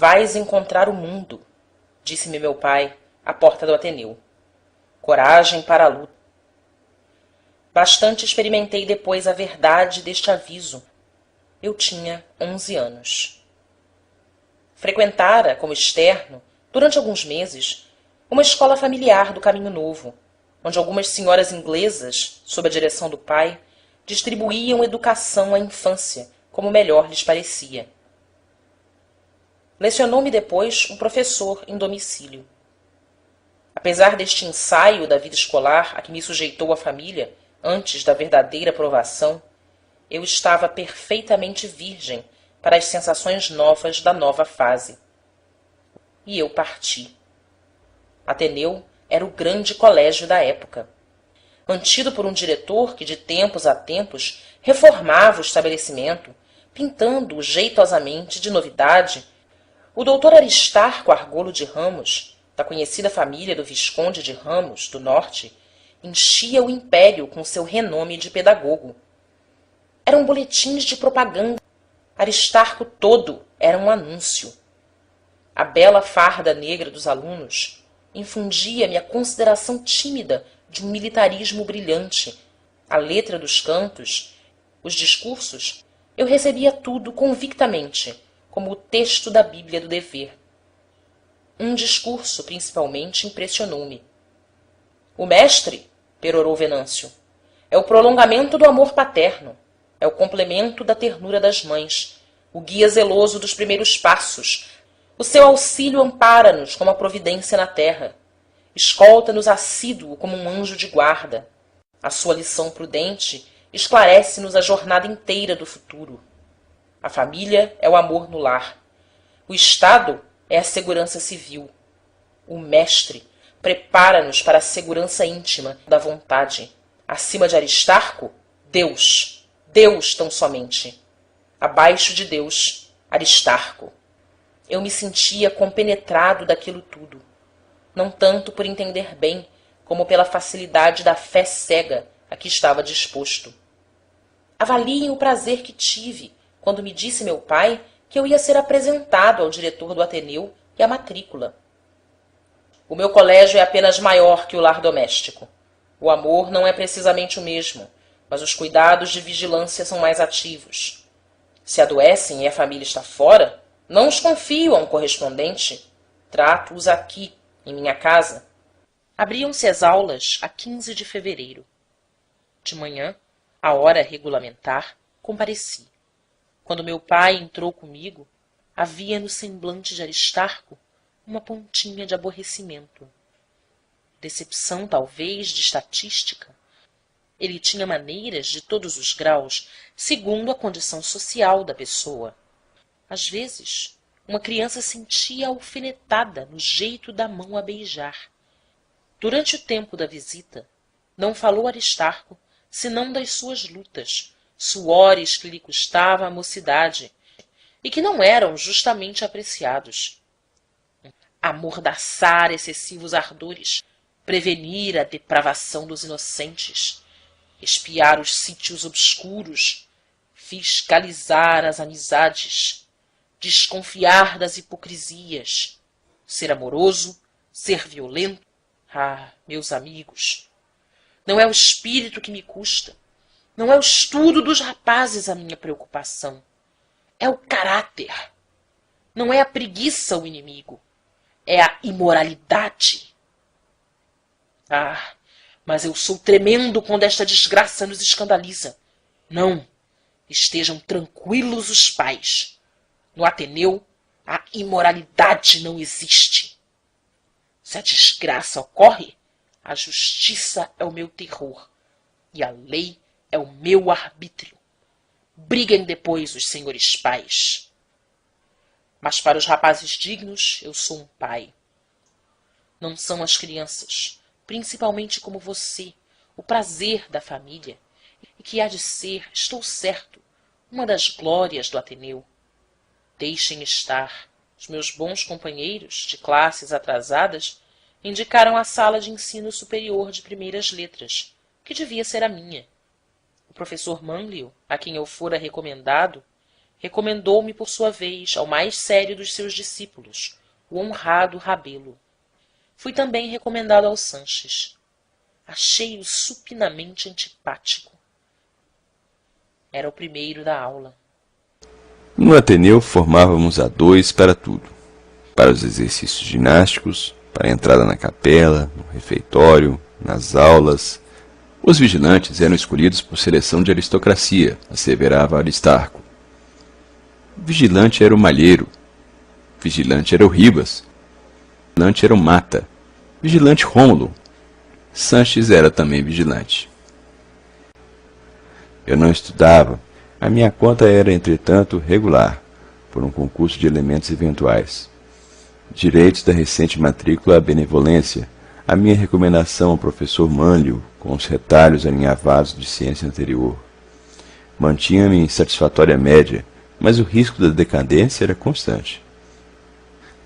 Vais encontrar o mundo, disse-me meu pai, à porta do Ateneu. Coragem para a luta. Bastante experimentei depois a verdade deste aviso. Eu tinha 11 anos. Frequentara, como externo, durante alguns meses, uma escola familiar do Caminho Novo, onde algumas senhoras inglesas, sob a direção do pai, distribuíam educação à infância, como melhor lhes parecia. Lecionou-me depois um professor em domicílio. Apesar deste ensaio da vida escolar a que me sujeitou a família, antes da verdadeira provação, eu estava perfeitamente virgem para as sensações novas da nova fase. E eu parti. Ateneu era o grande colégio da época. Mantido por um diretor que de tempos a tempos reformava o estabelecimento, pintando-o jeitosamente de novidade, o doutor Aristarco Argolo de Ramos, da conhecida família do Visconde de Ramos, do Norte, enchia o império com seu renome de pedagogo. Eram boletins de propaganda. Aristarco todo era um anúncio. A bela farda negra dos alunos infundia-me a consideração tímida de um militarismo brilhante. A letra dos cantos, os discursos, eu recebia tudo convictamente, como o texto da Bíblia do dever. Um discurso, principalmente, impressionou-me. O mestre, perorou Venâncio, é o prolongamento do amor paterno, é o complemento da ternura das mães, o guia zeloso dos primeiros passos. O seu auxílio ampara-nos como a providência na terra. Escolta-nos assíduo como um anjo de guarda. A sua lição prudente esclarece-nos a jornada inteira do futuro. A família é o amor no lar. O Estado é a segurança civil. O mestre prepara-nos para a segurança íntima da vontade. Acima de Aristarco, Deus. Deus tão somente. Abaixo de Deus, Aristarco. Eu me sentia compenetrado daquilo tudo, não tanto por entender bem, como pela facilidade da fé cega a que estava disposto. Avaliem o prazer que tive quando me disse meu pai que eu ia ser apresentado ao diretor do Ateneu e à matrícula. O meu colégio é apenas maior que o lar doméstico. O amor não é precisamente o mesmo, mas os cuidados de vigilância são mais ativos. Se adoecem e a família está fora, não os confio a um correspondente. Trato-os aqui, em minha casa. Abriam-se as aulas a 15 de fevereiro. De manhã, à hora regulamentar, compareci. Quando meu pai entrou comigo, havia no semblante de Aristarco uma pontinha de aborrecimento. Decepção, talvez, de estatística. Ele tinha maneiras de todos os graus, segundo a condição social da pessoa. Às vezes, uma criança sentia alfinetada no jeito da mão a beijar. Durante o tempo da visita, não falou Aristarco senão das suas lutas, suores que lhe custava a mocidade, e que não eram justamente apreciados. Amordaçar excessivos ardores, prevenir a depravação dos inocentes, espiar os sítios obscuros, fiscalizar as amizades, desconfiar das hipocrisias, ser amoroso, ser violento. Ah, meus amigos, não é o espírito que me custa, não é o estudo dos rapazes a minha preocupação, é o caráter. Não é a preguiça o inimigo, é a imoralidade. Ah, mas eu sou tremendo quando esta desgraça nos escandaliza. Não, estejam tranquilos os pais. No Ateneu, a imoralidade não existe. Se a desgraça ocorre, a justiça é o meu terror e a lei é o meu arbítrio. Briguem depois os senhores pais. Mas para os rapazes dignos, eu sou um pai. Não são as crianças, principalmente como você, o prazer da família, e que há de ser, estou certo, uma das glórias do Ateneu. Deixem estar. Os meus bons companheiros, de classes atrasadas, indicaram a sala de ensino superior de primeiras letras, que devia ser a minha. O professor Mânlio, a quem eu fora recomendado, recomendou-me por sua vez ao mais sério dos seus discípulos, o honrado Rebelo. Fui também recomendado ao Sanches. Achei-o supinamente antipático. Era o primeiro da aula. No Ateneu formávamos a dois para tudo: para os exercícios ginásticos, para a entrada na capela, no refeitório, nas aulas. Os vigilantes eram escolhidos por seleção de aristocracia, asseverava Aristarco. Vigilante era o Malheiro, vigilante era o Ribas, vigilante era o Mata, vigilante Rômulo. Sanches era também vigilante. Eu não estudava. A minha conta era, entretanto, regular, por um concurso de elementos eventuais. Direitos da recente matrícula à benevolência, a minha recomendação ao professor Mânlio, com os retalhos alinhavados de ciência anterior. Mantinha-me em satisfatória média, mas o risco da decadência era constante.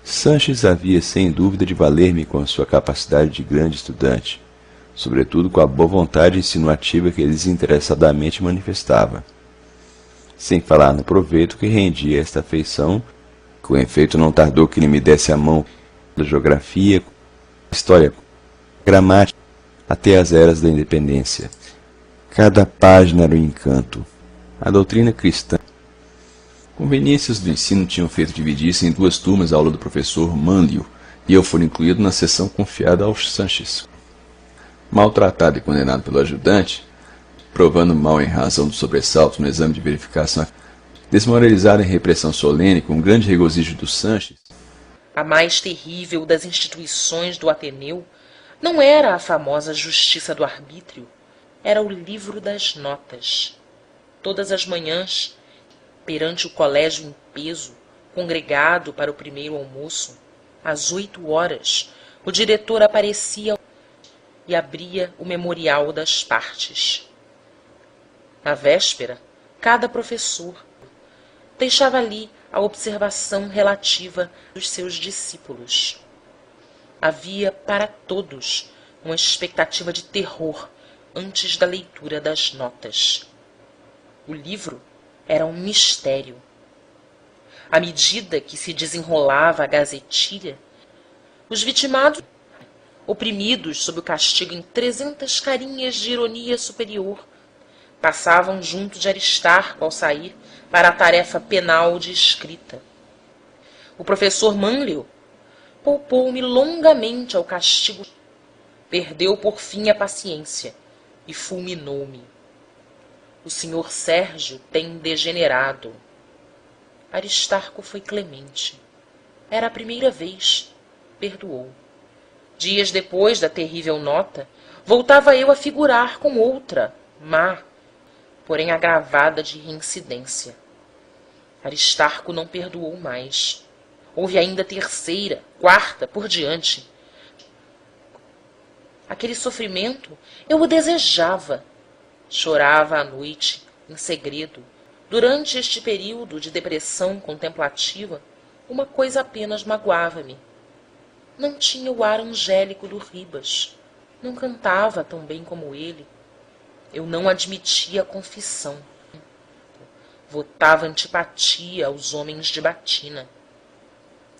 Sanches havia sem dúvida de valer-me com a sua capacidade de grande estudante, sobretudo com a boa vontade insinuativa que ele desinteressadamente manifestava. Sem falar no proveito que rendia esta afeição, com efeito não tardou que ele me desse a mão da geografia, história, gramática, até as eras da independência. Cada página era um encanto. A doutrina cristã. Conveniências do ensino tinham feito dividir-se em duas turmas a aula do professor Mânlio, e eu fui incluído na seção confiada aos Sanches. Maltratado e condenado pelo ajudante, provando mal em razão do sobressalto no exame de verificação, desmoralizado em repressão solene com grande regozijo dos Sanches. A mais terrível das instituições do Ateneu não era a famosa justiça do arbítrio, era o livro das notas. Todas as manhãs, perante o colégio em peso, congregado para o primeiro almoço, às 8 horas, o diretor aparecia e abria o memorial das partes. Na véspera, cada professor deixava ali a observação relativa dos seus discípulos. Havia para todos uma expectativa de terror antes da leitura das notas. O livro era um mistério. À medida que se desenrolava a gazetilha, os vitimados, oprimidos sob o castigo em 300 carinhas de ironia superior, passavam junto de Aristarco ao sair para a tarefa penal de escrita. O professor Mânlio poupou-me longamente ao castigo, perdeu por fim a paciência e fulminou-me. O senhor Sérgio tem degenerado. Aristarco foi clemente. Era a primeira vez. Perdoou. Dias depois da terrível nota, voltava eu a figurar com outra, má, porém agravada de reincidência. Aristarco não perdoou mais. Houve ainda terceira, quarta, por diante. Aquele sofrimento eu o desejava. Chorava à noite, em segredo. Durante este período de depressão contemplativa, uma coisa apenas magoava-me. Não tinha o ar angélico do Ribas. Não cantava tão bem como ele. Eu não admitia a confissão. Votava antipatia aos homens de batina.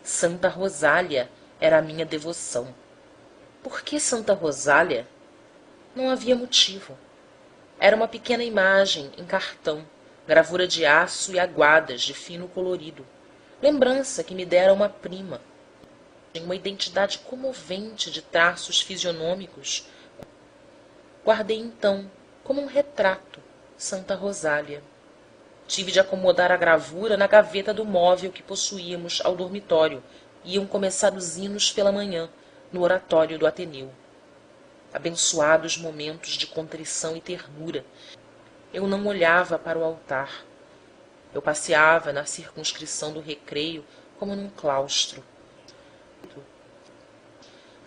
Santa Rosália era a minha devoção. Por que Santa Rosália? Não havia motivo. Era uma pequena imagem em cartão, gravura de aço e aguadas de fino colorido, lembrança que me dera uma prima. Uma identidade comovente de traços fisionômicos. Guardei então, como um retrato, Santa Rosália. Tive de acomodar a gravura na gaveta do móvel que possuíamos ao dormitório. Iam começar os hinos pela manhã, no oratório do Ateneu. Abençoados momentos de contrição e ternura. Eu não olhava para o altar. Eu passeava na circunscrição do recreio como num claustro,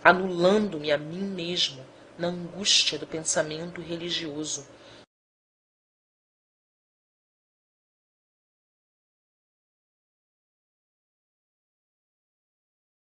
anulando-me a mim mesmo na angústia do pensamento religioso,